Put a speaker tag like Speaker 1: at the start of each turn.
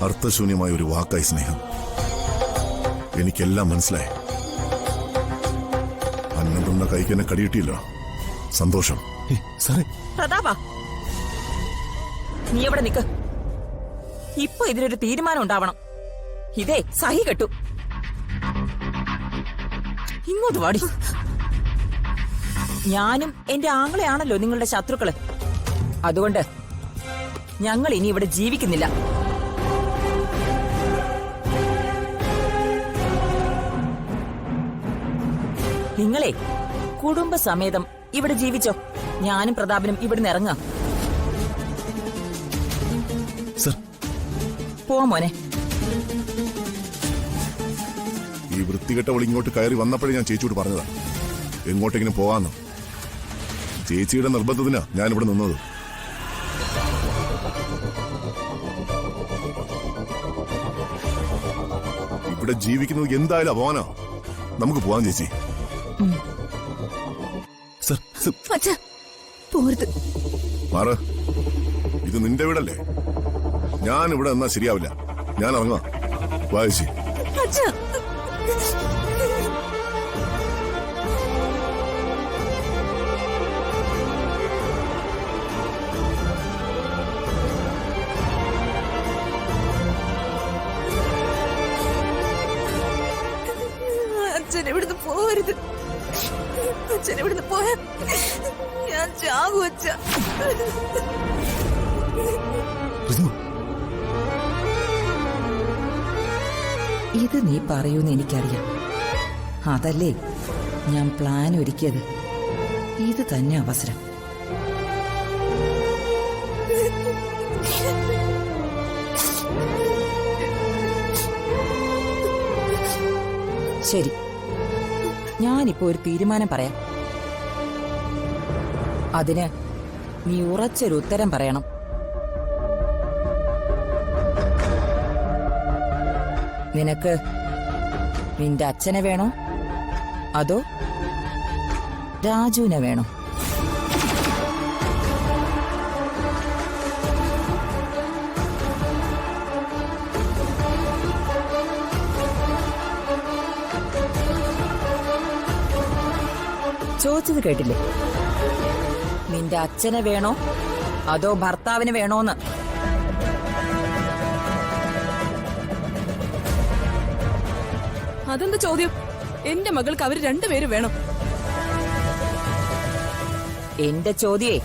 Speaker 1: അർത്ഥശൂന്യമായ ഒരു വാക്കായി സ്നേഹം. എനിക്കെല്ലാം മനസ്സിലായി. അന്നം തിന്ന കൈക്ക് എന്നെ കടിയിട്ടില്ല. സന്തോഷം.
Speaker 2: സാറേ,
Speaker 3: പ്രതാപ, നീ എവിടെ നിക്ക്. ഇപ്പൊ ഇതിനൊരു തീരുമാനം ഉണ്ടാവണം. ഇതേ സഹി കെട്ടു. ഇങ്ങോട്ട് വാടി. ഞാനും എന്റെ ആങ്ങളെയാണല്ലോ നിങ്ങളുടെ ശത്രുക്കള്. അതുകൊണ്ട് ഞങ്ങൾ ഇനി ഇവിടെ ജീവിക്കുന്നില്ല. നിങ്ങളെ കുടുംബസമേതം ഇവിടെ ജീവിച്ചോ. ഞാനും പ്രതാപനും ഇവിടുന്ന് ഇറങ്ങാം.
Speaker 2: സർ,
Speaker 3: പോ മോനെ.
Speaker 1: ഈ വൃത്തികെട്ടവൾ ഇങ്ങോട്ട് കയറി വന്നപ്പോഴേ ഞാൻ ചേച്ചിയോട് പറഞ്ഞതാ എങ്ങോട്ടെങ്കിലും പോവാന്ന്. ചേച്ചിയുടെ നിർബന്ധത്തിനാ ഞാൻ ഇവിടെ നിന്നത്. ഇവിടെ ജീവിക്കുന്നത് എന്തായാലും അപമാനാ. നമുക്ക് പോവാൻ ചേച്ചി.
Speaker 2: സർ,
Speaker 4: പോരുത്.
Speaker 1: മാറ്. ഇത് നിന്റെ വീടല്ലേ. ഞാൻ ഇവിടെ നിന്നാ ശരിയാവില്ല. ഞാൻ ഇറങ്ങാം. വാ ചേച്ചി.
Speaker 4: അച്ഛൻ ഇവിടുന്ന് പോരുത്. അച്ഛൻ ഇവിടുന്ന് പോയാ ഞാൻ ചാകും അച്ഛ.
Speaker 3: ഇത് നീ പറയൂന്ന് എനിക്കറിയാം. അതല്ലേ ഞാൻ പ്ലാൻ ഒരുക്കിയത്. ഇത് തന്നെ അവസരം. ശരി, ഞാനിപ്പോ ഒരു തീരുമാനം പറയാം. അതിന് നീ ഉറച്ചൊരു ഉത്തരം പറയണം. നിനക്ക് നിന്റെ അച്ഛനെ വേണോ അതോ രാജുവിനെ വേണോ? ചോദിച്ചത് കേട്ടില്ലേ? നിന്റെ അച്ഛനെ വേണോ അതോ ഭർത്താവിന് വേണോന്ന്?
Speaker 4: അതെന്താ ചോദ്യം? എന്റെ മകൾക്ക് അവര് രണ്ടുപേരും വേണം.
Speaker 3: എന്റെ ചോദ്യേ